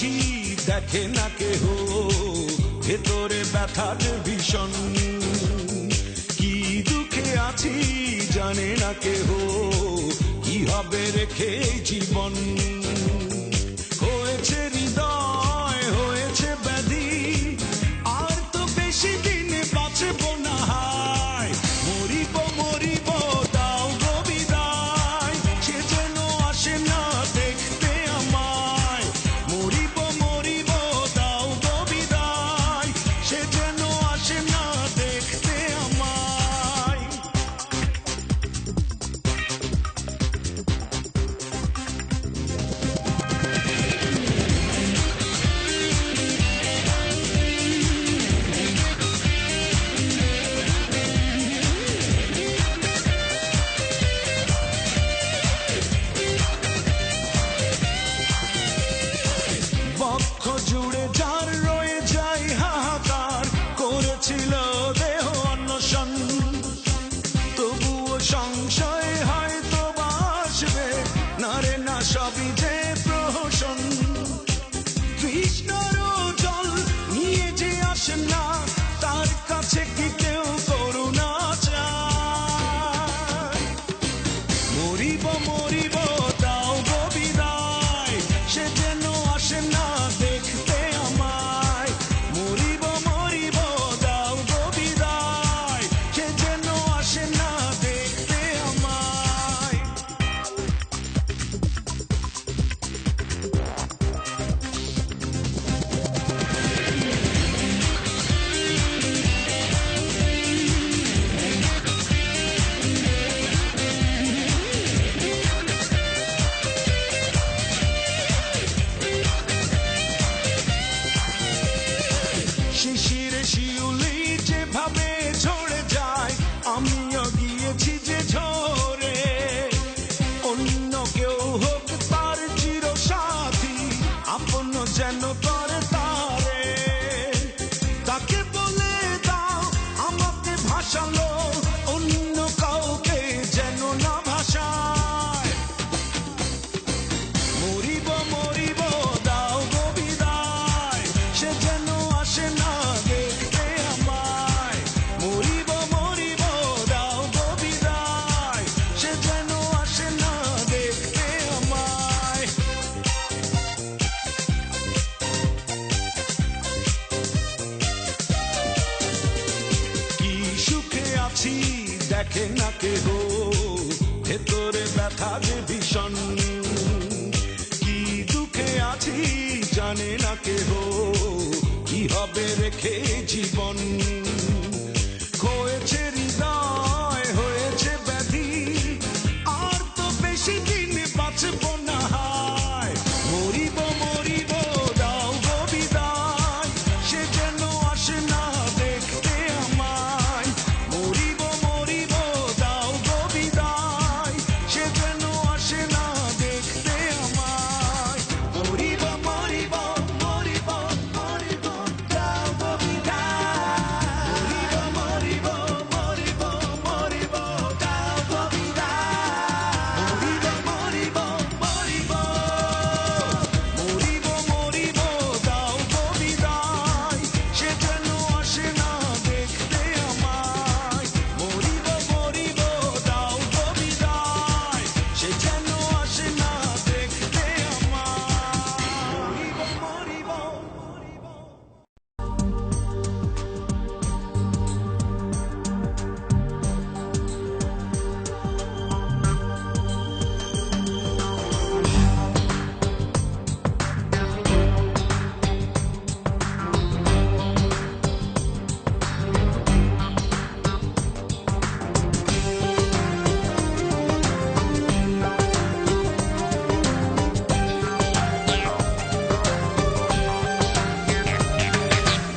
আছি দেখে না কেহ, ভেতরে ব্যথার ভীষণ। কি দুঃখে আছি জানে না কেহ, কি হবে রেখে জীবন। হয়েছে হৃদয় হয়েছে ব্যাধি, আর তো বেশি দিন বাঁচব না। হায় মরিব মরিব দাও গো বিদায়, সে যেন আসে না দেখতে আমায়। মরিব মরিব দাও গো বিদায়, সে যেন আসে না দেখতে আমায়। বক্ষ জুড়ে যার রয়ে যায় হাহাকার, করেছিল দেহ অন্বেষণ। তবুও সংশয় হয়তো বাসবে না রে না, সবই যে প্রহসন। তৃষ্ণার জল নিয়ে যে আসে না, তার কাছে কি কেউ করুণা চায়? মরিব মরিব দাও গো বিদায়, সে যেন আসে না দেখতে আমায়। মরিব মরিব দাও গো বিদায়, সে যেন আসে না দেখতে আমায়। শিশিরে শিউলি যেভাবে ঝরে যায়, আমিও গিয়েছি যে ঝরে। অন্য কেউ হোক তার চির সাথী, আপন যেন করে তারে। তাকে বলে দাও আমাকে ভাসালো, অন্য কাউকে যেন না ভাসায়। মরিব মরিব দাও গো বিদায়, সে যেন আসে না দেখতে আমায়। মরিব মরিব দাও গো বিদায়, সে যেন আসে না দেখতে আমায়। কি সুখে আছি দেখে না কেহ, ভেতরে ব্যথা যে ভীষণ। কি দুঃখে আছি জানে না কেহ, কি হবে রেখে জীবন। হয়েছে হৃদয় হয়েছে ব্যাধি, আর তো বেশি দিন বাঁচব না। হায় মরিব মরিব দাও গো বিদায়, সে যেন আসে না দেখতে আমায়। মরিব মরিব দাও গো বিদায়, সে যেন আসে না দেখতে আমায়। মরিব মরিব মরিব মরিব দাও গো বিদায়। মরিব মরিব মরিব মরিব দাও গো বিদায়। মরিব মরিব মরিব মরিব মরিব দাও গো বিদায়, সে যেন আসে না দেখতে আমায়। মরিব মরিব দাও গো বিদায়, সে যেন আসে না দেখতে আমায়। মরিব মরিব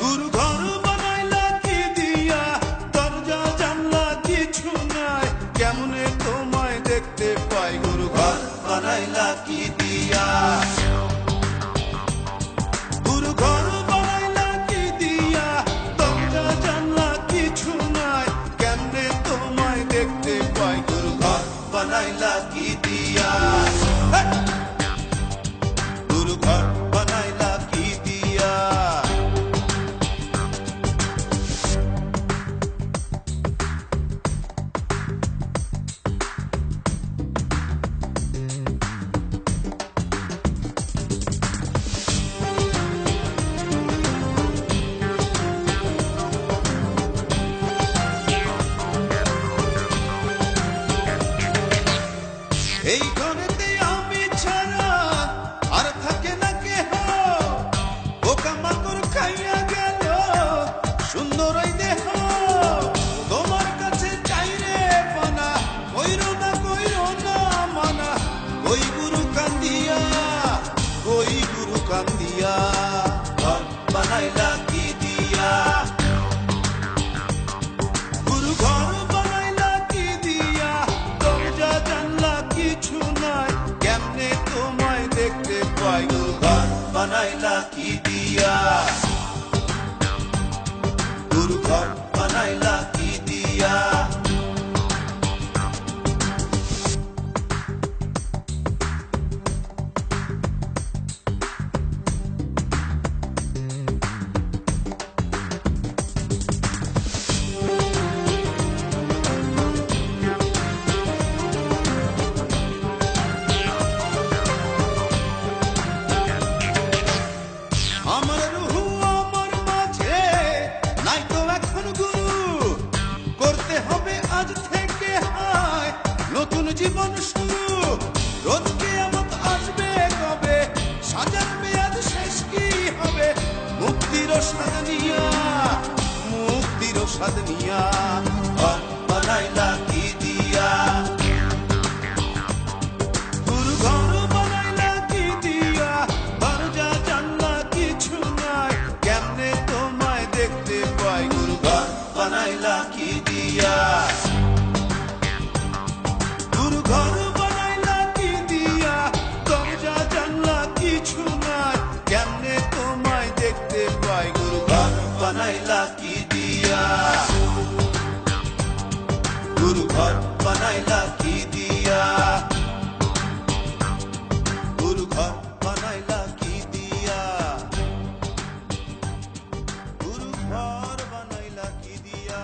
গুরু ঘর বানাইলা কি দিয়া, দরজা জানলা কিছু নাই, কেমনে তোমায় দেখতে পাই? গুরু ঘর বানাইলা কি দিয়া, গুরু ঘর বানাইলা কি দিয়া, দরজা জানলা কিছু নাই, কেমনে তোমায় দেখতে পাই? গুরু ঘর বানাইলা কি দিয়া, গুরু ঘর বানাইলা এই ঘরেতে আমি ছাড়া আর থাকে না কেহ, পোকামাকড় খাইয়া গেল সুন্দর এই দেহ। তোমার কাছে চাই রে পানা, কইরো না মানা, ওই গুরু কান্দিয়া, ওই গুরু কান্দিয়া, ঘর বানাইলা কি দিয়া, গুরু ঘর বানাইলা কি দিয়া, দরজা জানলা কিছু নাই, কেমনে তোমায় দেখতে পাই, গুরু ঘর বানাইলা কি দিয়া, গুরু ঘর বানাইলা কি দিয়া। আমার রুহু আমার মাঝে নাই তো এখন গুরু, করতে হবে আজ থেকে হায় নতুন জীবন শুরু। রোজ কিয়ামত আসবে কবে, সাজার মেয়াদ শেষ কি হবে, মুক্তির স্বাদ নিয়া, মুক্তির স্বাদ নিয়া, ঘর বানাইলা কি দিয়া, গুরু ঘর বানাইলা কি দিয়া, দরজা জানলা কিছু নাই, কেমনে তোমায় দেখতে পাই, গুরু ঘর বানাইলা কি দিয়া, গুরু ঘর বানাইলা কি দিয়া, দরজা জানলা কিছু নাই, কেমনে তোমায় দেখতে পাই, গুরু ঘর বানাইলা কি দিয়া, গুরু ঘর বানাইলা কি দিয়া, গুরু ঘর বানাইলা কি দিয়া, গুরু ঘর বানাইলা কি দিয়া,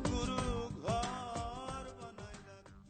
গুরু ঘর বানাইলা কি।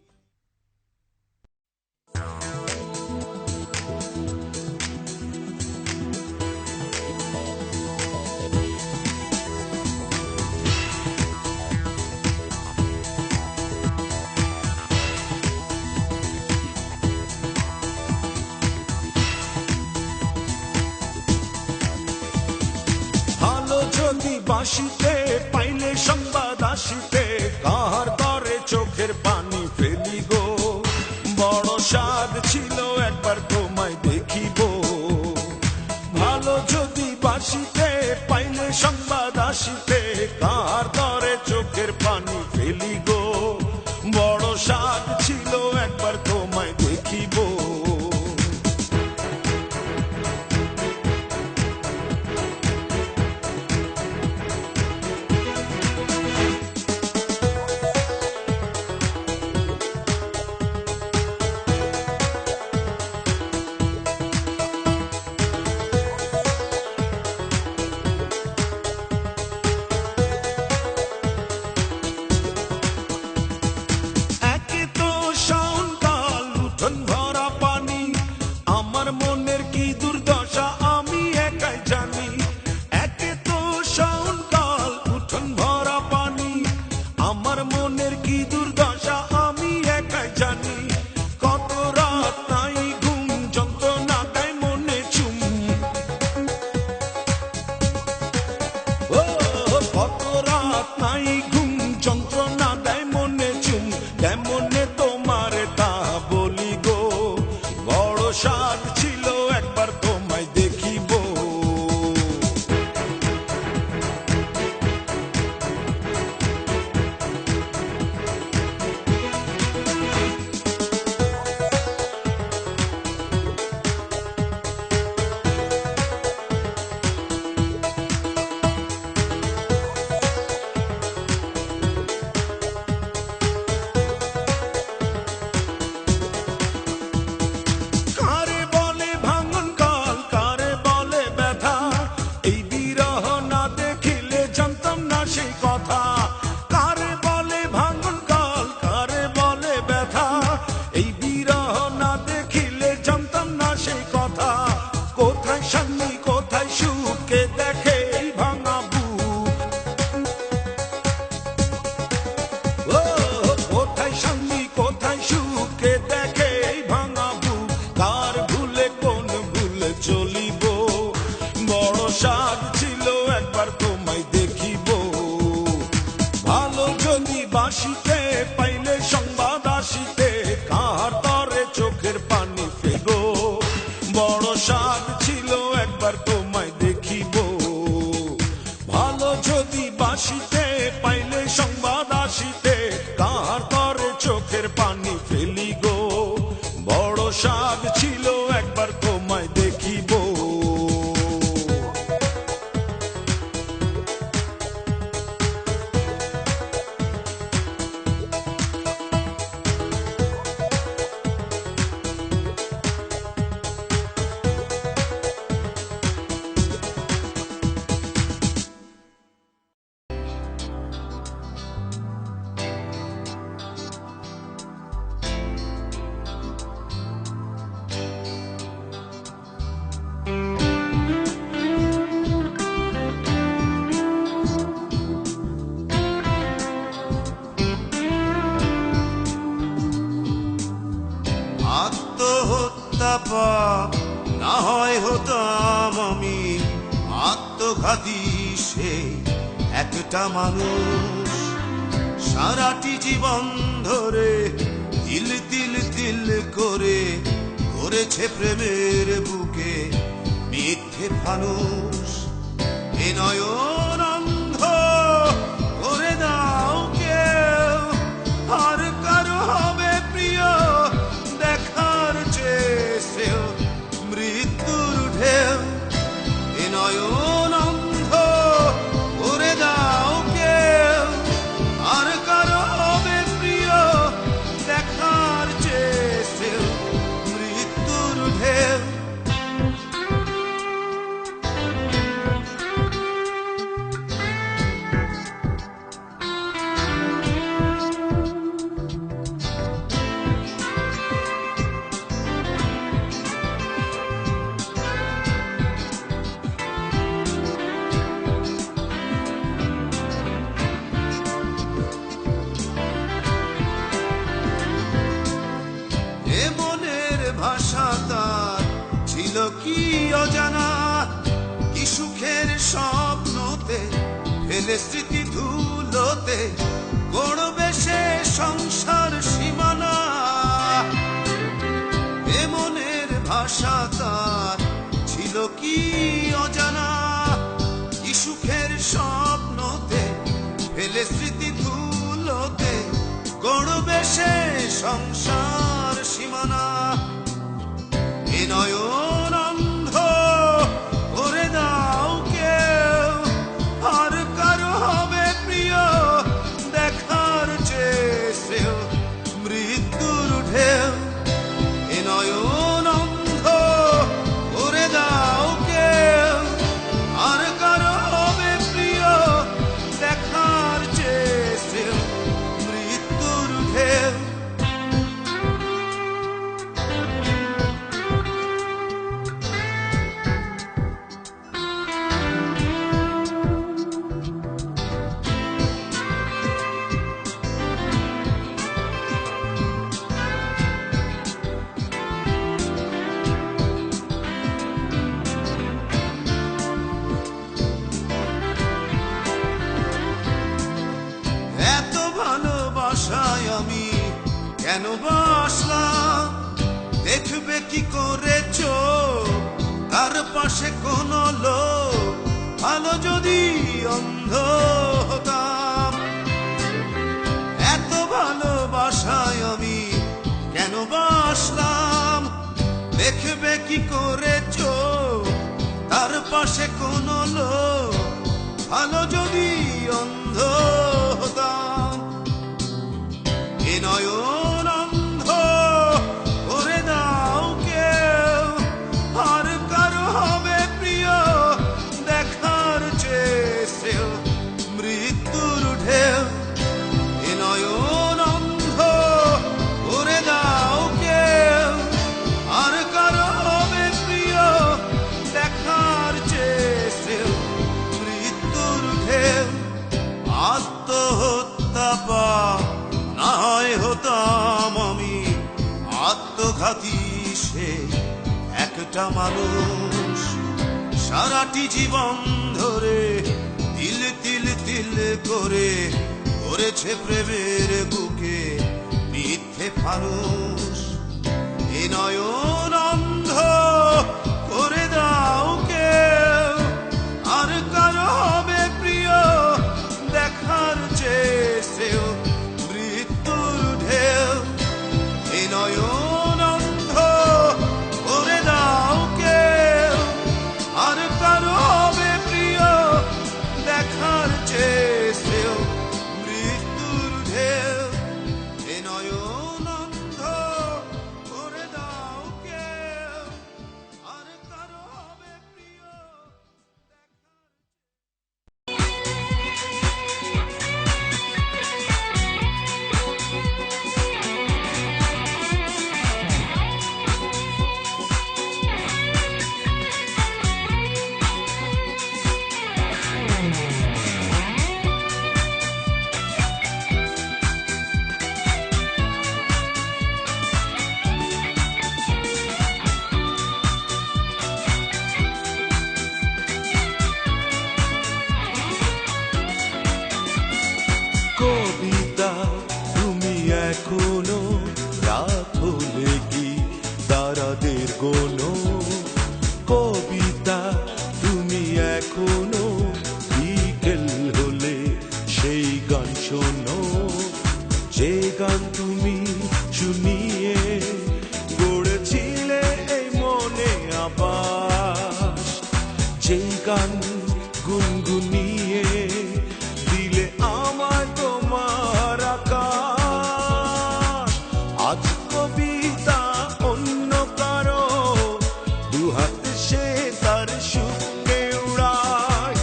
ভালো যদি বাসিতে পাইলে সংবাদ আসিতে, কাহার তরে চোখের পানি ফেলি গো, বড় স্বাদ ছিল একবার তোমায় দেখিব। ভালো যদি বাসিতে পাইলে সংবাদ আসিতে, কাহার তরে চোখের পানি ফেলি গো, বড় স্বাদ ছিল একবার তোমায় দেখিব। বাসিতে পাইলে সংবাদ আসিতে কাহার তরে চোখের পানি ফেগো বড় সাধ ছিল একবার তোমায় দেখিব ভালো যদি বাসিতে পাইলে সংবাদ আসিতে কাহার তরে চোখের পানি ফেলি গো বড় সাধ ছিল একবার তোমায় দেখিব আত্মহত্যা পাপ না হয় হতাম আমি আত্মঘাতী সে একটা মানুষ সারাটি জীবন ধরে তিল তিল তিল করে করেছে প্রেমের বুকে মিথ্যে ফানুষ এ নয়ন অন্ধ করে দাও কেউ আর কারো হবে প্রিয় দেখার চেয়েও মৃত্যুর ঢেউ এ নয়ন অন্ধ করে দাও কেউ আর কারো হবে প্রিয় দেখার চেয়েও মৃত্যুর ঢেউ এ মনের ভাষা তার ছিল কি অজানা কি সুখের স্বপ্নতে ফেলে স্মৃতি ধুলোতে গড়বে সে সংসার সীমানা এ মনের ভাষা তার ছিল কি অজানা কি সুখের স্বপ্নতে ফেলে স্মৃতি ধুলোতে গড়বে সে সংসার সীমানা এ নয়ন অন্ধ করে দাও কেউ আর কারো হবে প্রিয় দেখার চেয়েও মৃত্যুর ঢেউ এ নয়ন অন্ধ করে দাও কেউ আর কারো হবে প্রিয় দেখার চেয়েও মৃত্যুর ঢেউ এত ভালোবাসায় আমি কেন বাসলাম দেখবে কি করেছো তার পাশে কোন লোক ভালো যদি অন্ধ হতাম এত ভালোবাসায় আমি কেন বাসলাম দেখবে কি করেছো তার পাশে কোন লোক ভালো যদি অন্ধ হতাম এ নয়ন অন্ধ করে দাও কেউ আর কারো হবে প্রিয় দেখার চেয়েও মৃত্যুর ঢেউ এ নয়ন অন্ধ করে দাও কেউ আর কারো হবে প্রিয় দেখার চেয়েও মৃত্যুর ঢেউ আত্মহত্যা পাপ না হয় হতাম আমি আত্মঘাতী সে একটা মানুষ সারাটি জীবন ধরে তিল তিল তিল করে করেছে প্রেমের বুকে মিথ্যে ফানুষ। এ নয়ন অন্ধ করে দাও কেউ, আর কারো হবে প্রিয় দেখার চেয়েও মৃত্যুর ঢেউ। এ নয়ন অন্ধ করে দাও কেউ, আর কারো হবে প্রিয় দেখার চেয়েও মৃত্যুর ঢেউ। এ নয়ন অন্ধ করে দাও কেউ, আর কারো হবে প্রিয় কবিতা তুমি এখনো রাত হলে কি তারাদের গোনো? কবিতা তুমি এখনো বিকেল হলে সেই গান শোনো, যে গান তুমি শুনিয়ে গড়েছিলে এই মনে আবাস, যে গান গুনগুনিয়ে দিলে আমার তোমার আকাশ। আজ কবিতা অন্য কারো দুহাতে সে তার সুখকে উড়ায়,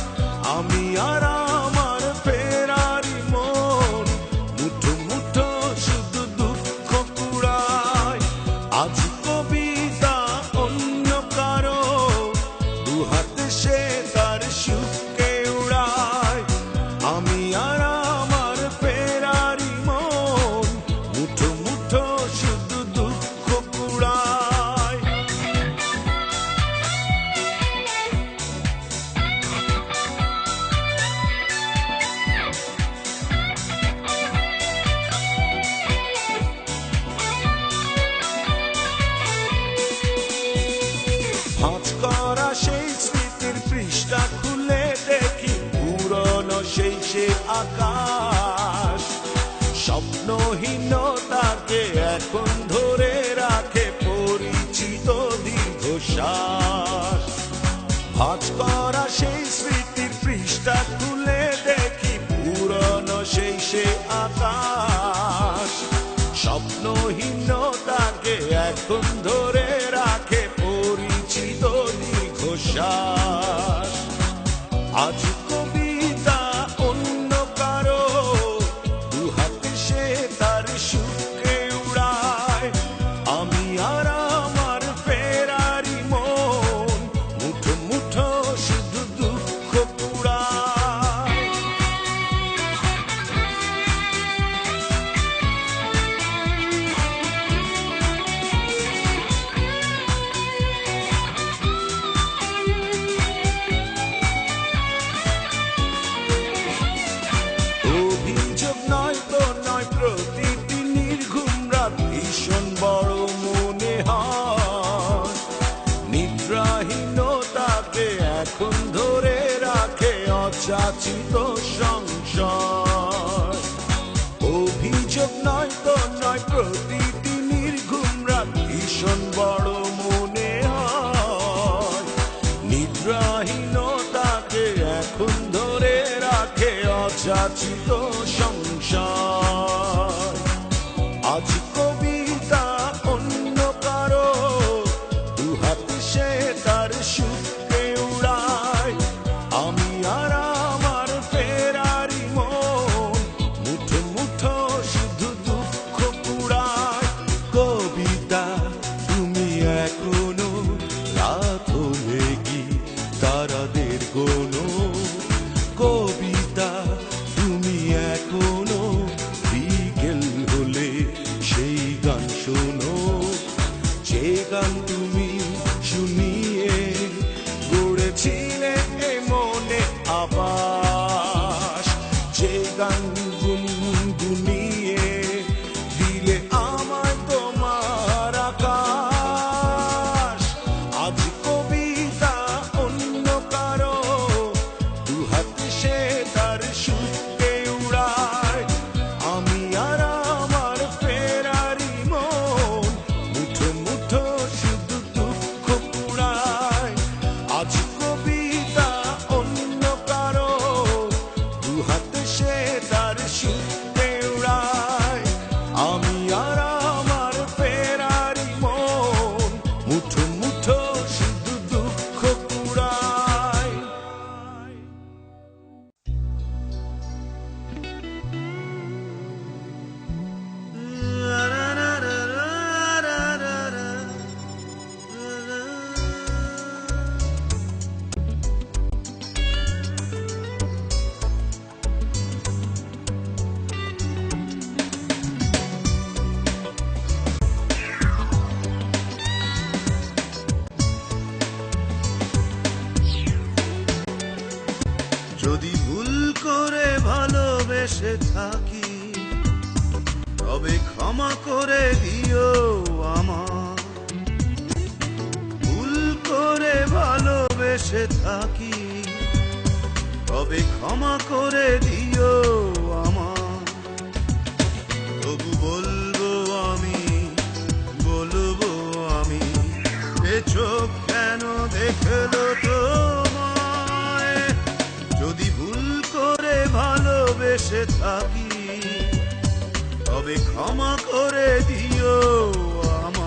আমি আর আমার ফেরারি মন মুঠো মুঠো শুধু দুঃখ কুড়ায়। আজ কবিতা অন্য কারো দুহাতে সে তার সুখকে উড়ায়, আমি আর আমার ফেরারি মন মুঠো মুঠো শুধু দুঃখ কুড়ায়। ভাঁজ করা সেই স্মৃতির পৃষ্ঠা খুলে দেখি পুরনো সেই সে আকাশ, স্বপ্নহীনতাকে এখন ধরে রাখে পরিচিত দীর্ঘশ্বাস। ভাঁজ করা সেই স্মৃতির পৃষ্ঠা খুলে দেখি পুরনো সেই সে আকাশ, স্বপ্নহীনতাকে এখন ধরে রাখে পরিচিত দীর্ঘশ্বাস। আজ কবিতা অন্য কারো দুহাতে সে তার সুখকে উড়ায়, আমি আর আমার ফেরারি মন মুঠো মুঠো শুধু দুঃখ কুড়ায়। অভিযোগ নয় তো নয়, প্রতিটি নির্ঘুম রাত ভীষণ বড় মনে হয়, নিদ্রাহীনতাকে এখন ধরে রাখে অযাচিত সংশয়। অভিযোগ নয় তো নয়, প্রতিটি নির্ঘুম রাত ভীষণ বড় মনে হয়, নিদ্রাহীনতাকে এখন ধরে রাখে অযাচিত সংশয়। আজ কবিতা অন্য কারো দুহাতে সে তার সুখকে উড়ায়, আমি আর আমার ফেরারি মন মুঠো মুঠো শুধু দুঃখ কুড়ায়। কবিতা তুমি এখনো রাত হলে কি তারাদের গোনো? কবিতা তুমি এখনো বিকেল হলে সেই গান শোনো, যে গান তুমি শুনিয়ে গড়েছিলে এ মনে আবাস, যে গান গুনগুনিয়ে গুনগুনিয়ে দিলে আমায় তোমার আকাশ। আজ কবিতা অন্য কারো দুহাতে সে তার সুখকে উড়ায়। আমি আর আমার ফেরারি মন মুঠো মুঠো শুধু দুঃখ কুড়ায়। আজ কবিতা অন্য কারো দুহাতে সে তার সুখকে উড়ায়। আমি আর আমার ফেরারি মন মুঠো মুঠো শুধু দুঃখ কুড়ায়। যদি ভুল করে ভালোবেসে থাকি তবে ক্ষমা করে দিও আমার। ভুল করে ভালোবেসে থাকি তবে ক্ষমা করে দিও আমার। তবু বলবো আমি, বলবো আমি, এ চোখ কেন দেখলো তোমায়। যদি ভুল করে ভালোবেসে থাকি তবে ক্ষমা করে দিও আমার।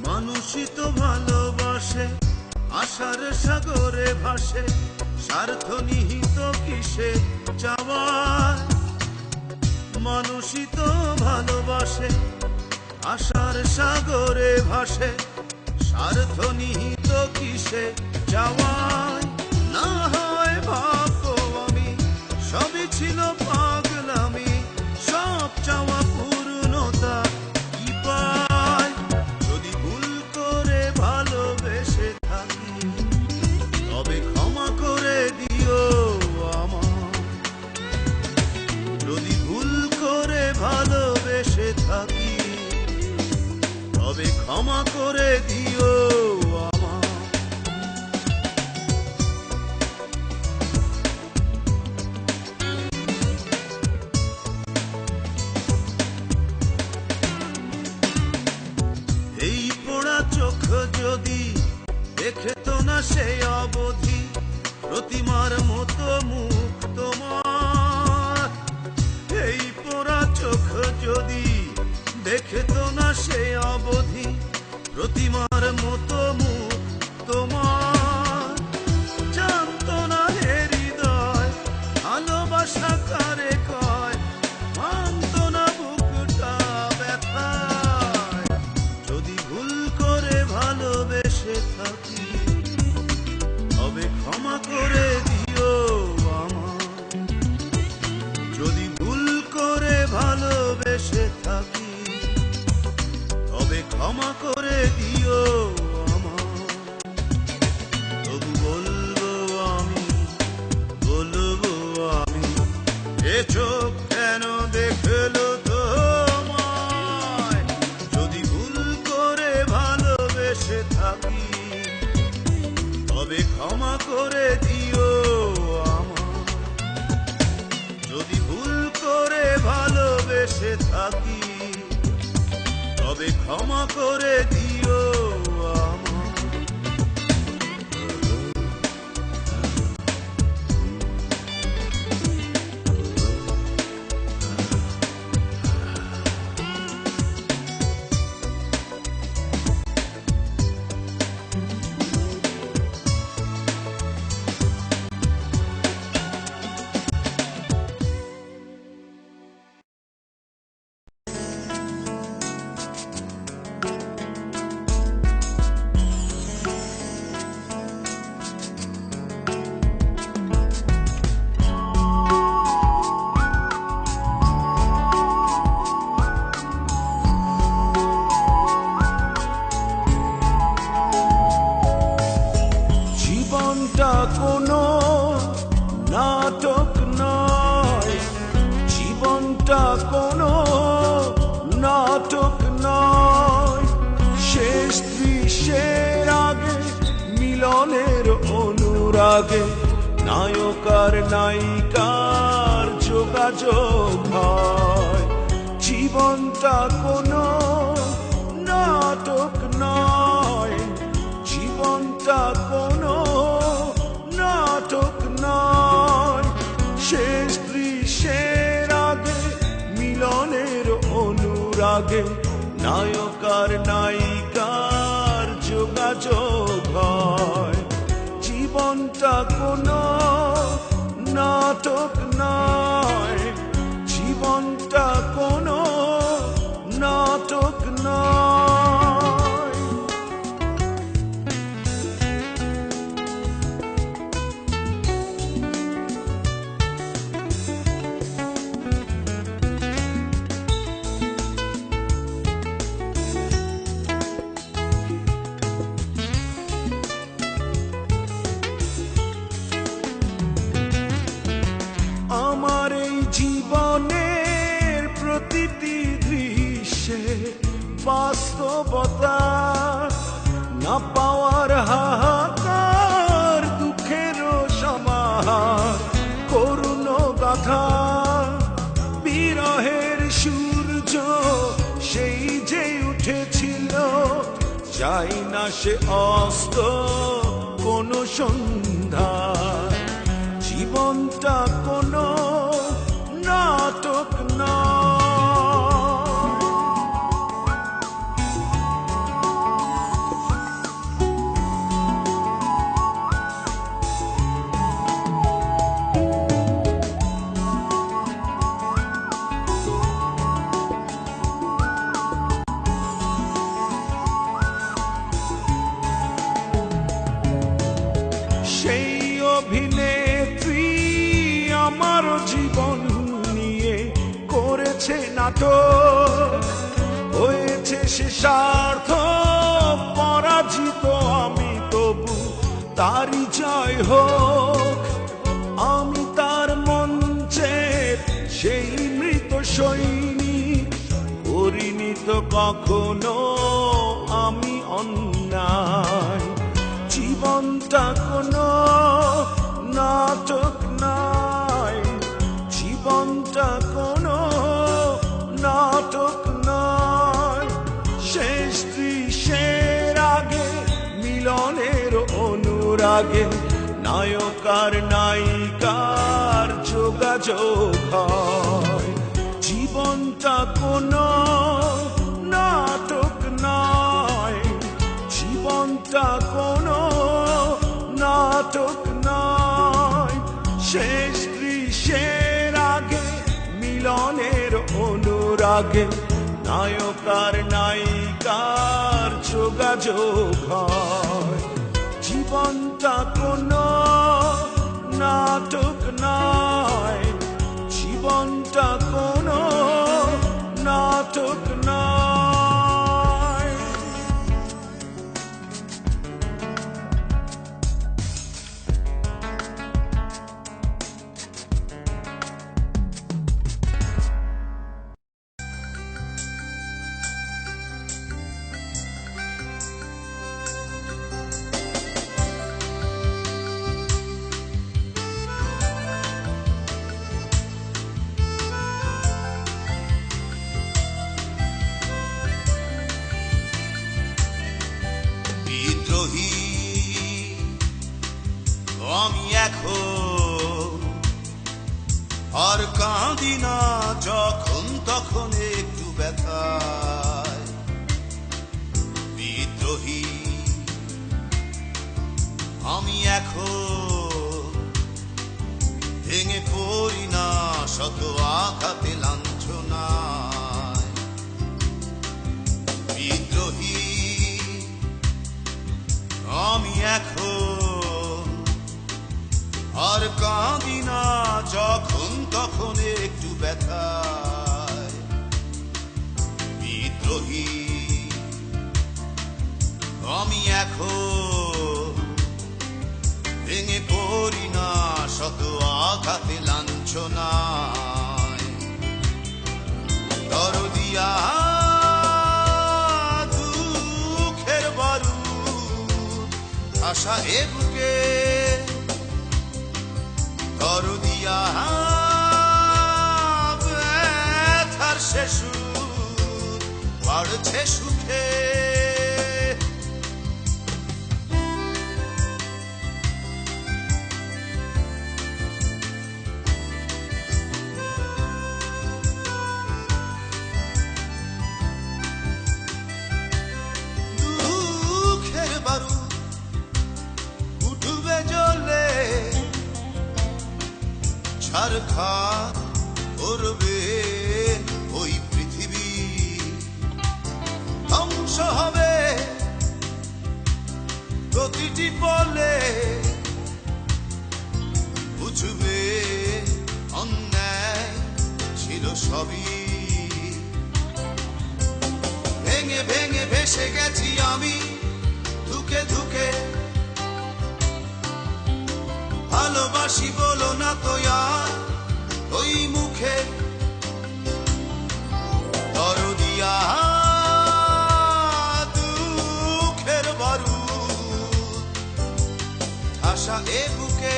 মানুষই তো ভালোবাসে, আশার সাগরে ভাসে, স্বার্থ নিহিত কিসে চাওয়ার। মানুষই তো ভালোবাসে, আশার সাগরে ভাসে, স্বার্থ নিহিত কিসে চাওয়ার। না হয় ভাববো আমি সবই ছিল পাগলামি, সব চাওয়া পূর্ণতা কি পায়। যদি ভুল করে ভালোবেসে থাকি তবে ক্ষমা করে দিও আমার। যদি ভুল করে ভালোবেসে থাকি তবে ক্ষমা করে দিও আমার। এই পোড়া চোখ যদি দেখে তো না সেই অবধি প্রতিমার মতো মুখ তোমার। এই পোড়া চোখ যদি দেখে তো না সেই অবধি প্রতিমার মতো মুখ তোমার। জানতো না হে হৃদয় ভালোবাসা কারে কয়, মানতো না বুকটা ব্যথায়। যদি ভুল করে ভালোবেসে থাকি তবে ক্ষমা করে দিও আমার। যদি ভুল করে ভালোবেসে থাকি তবে ক্ষমা করে দিও আমার। তবু বলবো আমি, বলবো আমি, এ চোখ কেন দেখলো তোমায়। যদি ভুল করে ভালোবেসে থাকি তবে ক্ষমা করে দিও আমার। যদি ভুল করে ভালোবেসে থাকি তবে ক্ষমা করে দিও আমার। জীবনটা কোনো নাটক নয়, জীবনটা কোনো নাটক নয়। শেষ দৃশ্যের আগে মিলনের অনুরাগে নায়ক আর নায়িকার যোগাযোগ হয়। জীবনটা কোনো নাটক নয়, জীবনটা কোনো নাটক নয়। শেষ দৃশ্যের আগে মিলনের অনুরাগে নায়ক আর নায়িকার যোগাযোগ হয়। জীবনটা কোনো নাটক নয়, জীবনটা কোনো নাটক নয়। আমার এই জীবনের প্রতিটি দৃশ্যে বাস্তবতা, না পাওয়ার হাহাকার, দুঃখের সমাহার, করুণ গাথা, বিরহের সূর্য সেই যে উঠেছিল, চাই না সে অস্ত কোনো সন্ধ্যা। জীবনটা কোনো নাটক নয়। সেই অভিনেত্রী আমার জীবন নিয়ে করেছে নাটক, হয়েছে সে সার্থক, পরাজিত আমি তবু তারই জয় হোক। আমি তার মঞ্চের সেই মৃত সৈনিক, করিনি তো কখনো আমি অন্যায়। জীবনটা কোনো নাটক নয়, জীবনটা কোনো নাটক নয়। শেষ দৃশ্যের আগে মিলনের অনুরাগে নায়ক আর নায়িকার যোগাযোগ হয়। জীবনটা কোনো নাটক নয়, জীবনটা কোনো নাটক নয়। শেষ দৃশ্যের আগে মিলনের অনুরাগে নায়ক আর নায়িকার যোগাযোগ হয়। জীবনটা কোনো নাটক নয়, জীবনটা কোনো নাটক নয়। বিদ্রোহী আমি এখন, আর কাঁদি না যখন তখন একটু ব্যথায়। বিদ্রোহী আমি এখন, ভেঙে পড়ি না শত আঘাতে লাঞ্ছনায়। বিদ্রোহী আমি এখন, আর কাঁদি না যখন তখন একটু ব্যথায়। বিদ্রোহী আমি এখন, শত আঘাতে লাঞ্ছনায় দরদিয়া দুঃখের বারুদ আশা এ বুকে দরদিয়া ব্যথার সে সুর বাড়ছে সুখে ছারখার করবে ওই পৃথিবী ধ্বংস হবে প্রতিটি পলে বুঝবে অন্যায় ছিল সবই ভেঙে ভেঙে ভেসে গেছি আমি ধুকে ধুকে ভালোবাসি বলো না তো আর ওই মুখে দরদিয়া দুঃখের বারুদ আশা এ বুকে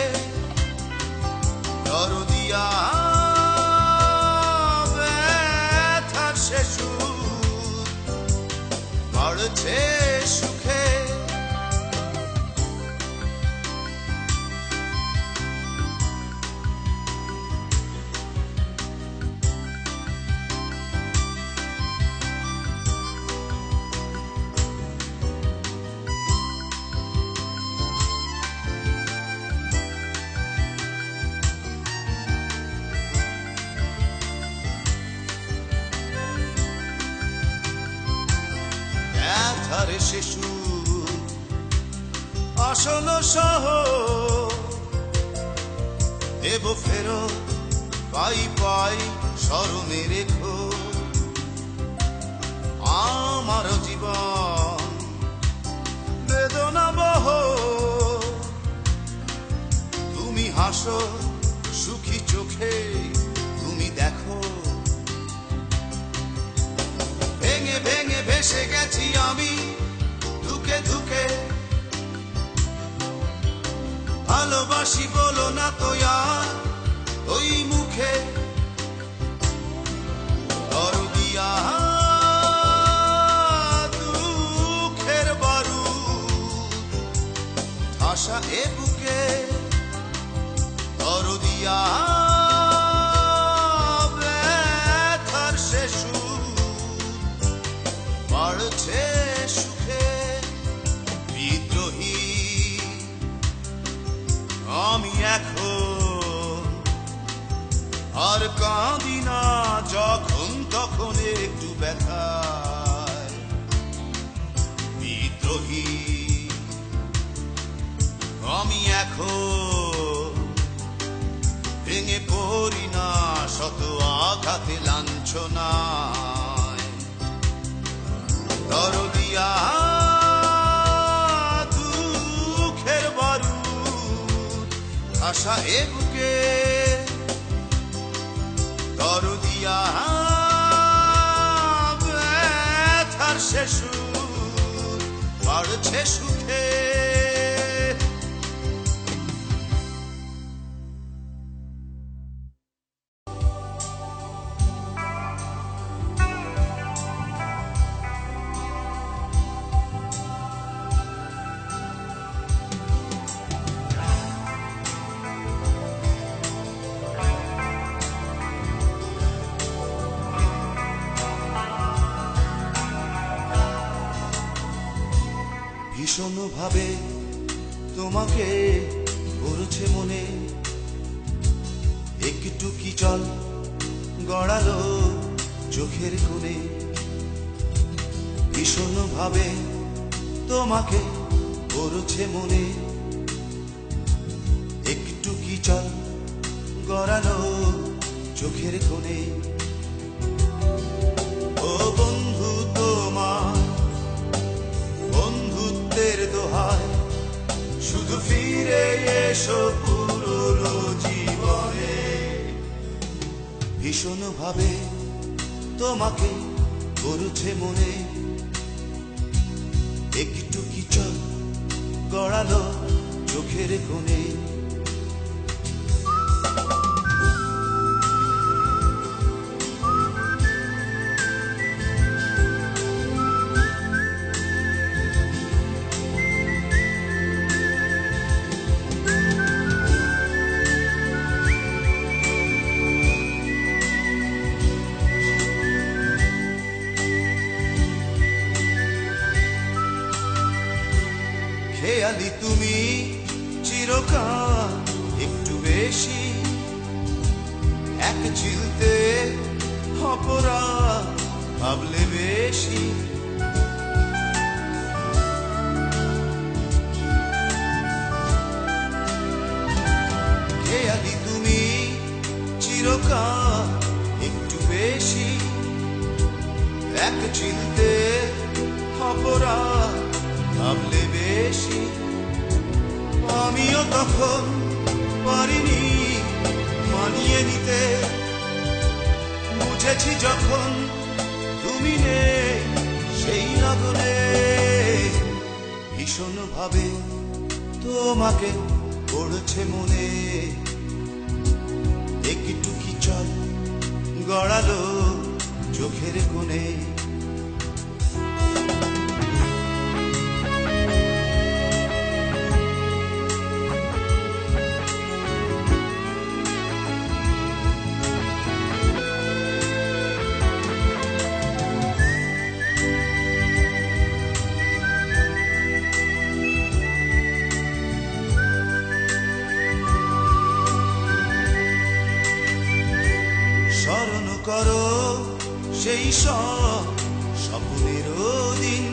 দরদিয়া ব্যথার সে সুর বাড়ছে সুখে শিশু আসল সহ দেব ফেরত পাই পাই স্মরণে রেখো আমার জীবন বেদনা বহ তুমি হাসো সুখী চোখে তুমি দেখো ভেঙে ভেঙে ভেসে গেছি আমি ধুকে ধুকে ভালোবাসি বলো না তো আর ওই মুখে দরদিয়া দুঃখের বারুদ আশা এ বুকে দরদিয়া ব্যথার সে সুর বাড়ছে সুখে বিদ্রোহী আমি এখন আর কাঁদি না যখন তখন একটু ব্যথায় বিদ্রোহী আমি এখন ভেঙে পড়ি না শত আঘাতে লাঞ্ছনায় দরদিয়া দুঃখের বারুদ আশা এ বুকে দরদিয়া ব্যথার সে সুর বাড়ছে সুখে ভীষণ ভাবে তোমাকে পড়ছে মনে একটু কি জল গড়ালো চোখের কোণে ভীষণ ভাবে তোমাকে পড়ছে মনে একটু কি জল গড়ালো চোখের কোণে ও বন্ধু তোমার বন্ধুত্বের দোহায় শুধু ফিরে এসো পুরনো ভীষণ ভাবে তোমাকে করছে মনে একটু কি চল গড়ালো চোখের কোণে খেয়ালি তুমি চিরকাল একটু বেশি এক চিলতে অপরাধ ভাবলে বেশি খেয়ালি তুমি চিরকাল একটু বেশি এক চিলতে অপরাধ ভাবলে বেশি আমিও তখন পারিনি মানিয়ে নিতে বুঝেছি যখন তুমি নেই সেই লগনে ভীষণ ভাবে তোমাকে পড়ছে মনে একটু কি চল গড়ালো চোখের কোণে স্মরণ করো সেই সব স্বপ্নের দিন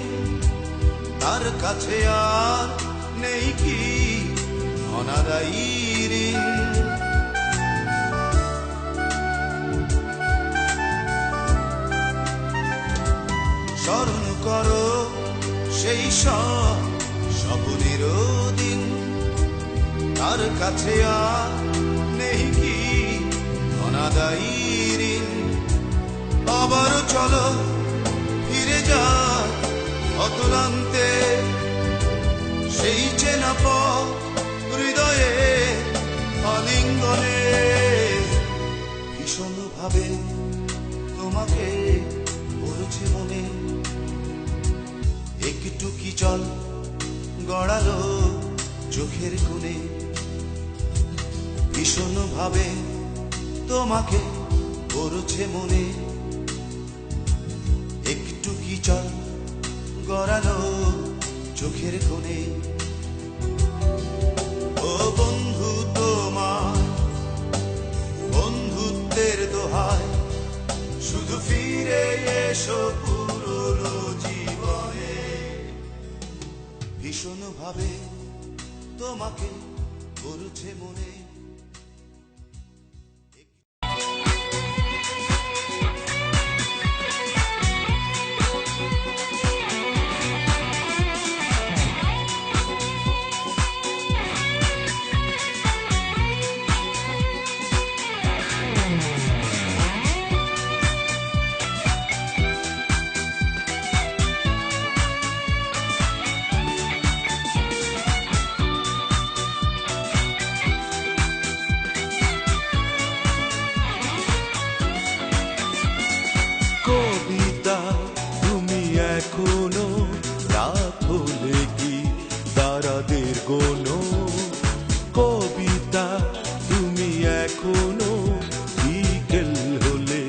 তার কাছে আর নেই কি অনাদায়ী ঋণ স্মরণ করো সেই সব স্বপ্নের দিন তার কাছে আর নেই কি অনাদায়ী ঋণ আবারও চলো ফিরে যাই অতলান্তে সেই চেনা পথ হৃদয়ে আলিঙ্গনে ভীষণ ভাবে তোমাকে পড়ছে মনে একটু কি চল গড়ালো চোখের কোণে ভীষণ ভাবে তোমাকে পড়ছে মনে একটু কি চল গড়ালো চোখের কোণে ও বন্ধু তোমার বন্ধুত্বের দোহাই শুধু ফিরে এসো পুরনো জীবনে ভীষণ ভাবে তোমাকে পড়ছে মনে কবিতা তুমি এখনো রাখো লেখি তারাদের গোনো কবিতা তুমি এখনো বিকেল হলে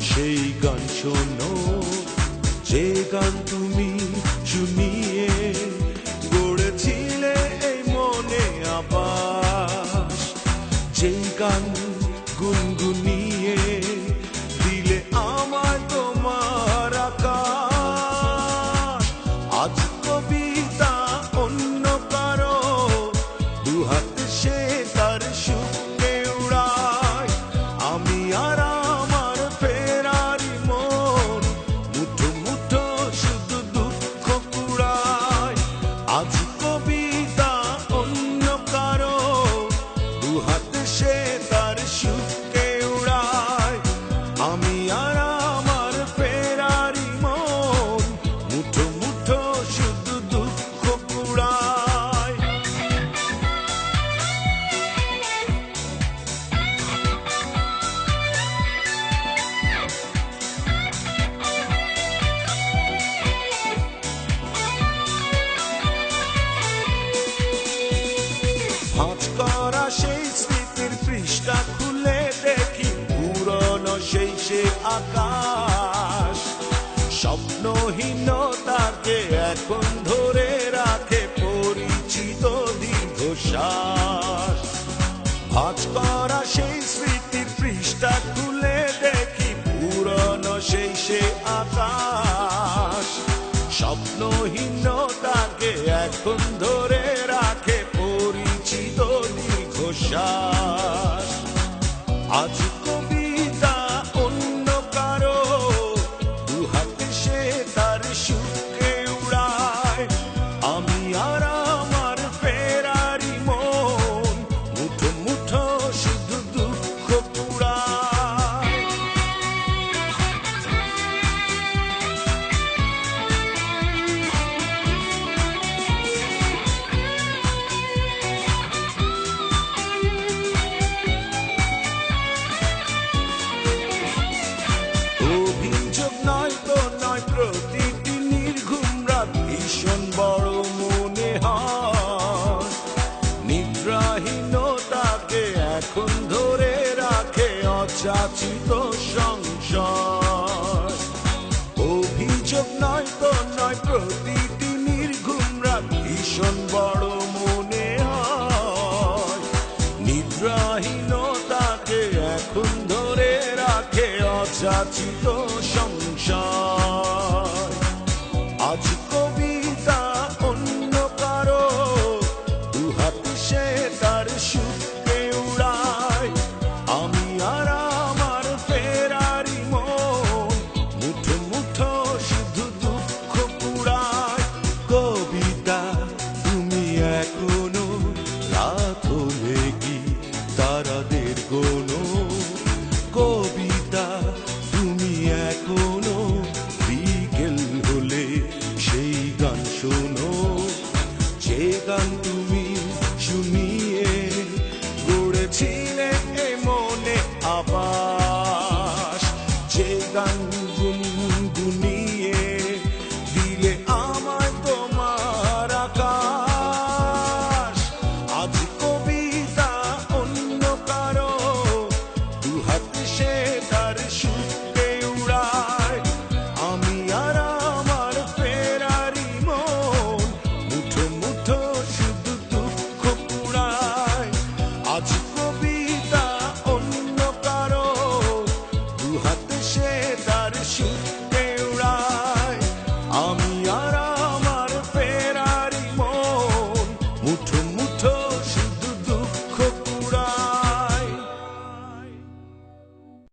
সেই গান শোনো যে গান তুমি শুনিয়ে গড়েছিলে এই মনে আবাস যে গান গুনগুনিয়ে দিলে আমার তোমার আকাশ আজ কবিতা অন্য কারো দুহাত সে তার সুখে উড়ায় আমি আর আমার ফেরারি মন মুঠো মুঠো শুধু দুঃখ কুড়ায় আজ কবিতা অন্য কারো দুহাত সে তার সুখে উড়ায় আকাশ। স্বপ্নহীনতাকে এখন ধরে রাখে পরিচিত দীর্ঘশ্বাস। ভাঁজ করা সেই স্মৃতির পৃষ্ঠা খুলে দেখি পুরনো সেই সে আকাশ। স্বপ্নহীনতাকে এখন ধরে রাখে পরিচিত দীর্ঘশ্বাস। আজ কবিতা অন্য কারো, দুহাতে সে তার সুখে উড়ায়। আমি আর আমার ফেরারি মন মুঠো মুঠো শুধু দুঃখ কুড়ায়। অভিযোগ নয় তো নয়, প্রতিটি নির্ঘুম রাত ভীষণ বড় মনে হয়। নিদ্রাহীনতাকে এখন ধরে রাখে অযাচিত সংশয়। অভিযোগ নয় তো নয়, প্রতিটি নির্ঘুম রাত ভীষণ বড় মনে হয়। নিদ্রাহীনতাকে এখন ধরে রাখে অযাচিত সংশয়। আজ কবিতা অন্য কারো, দুহাতে সে তার সুখ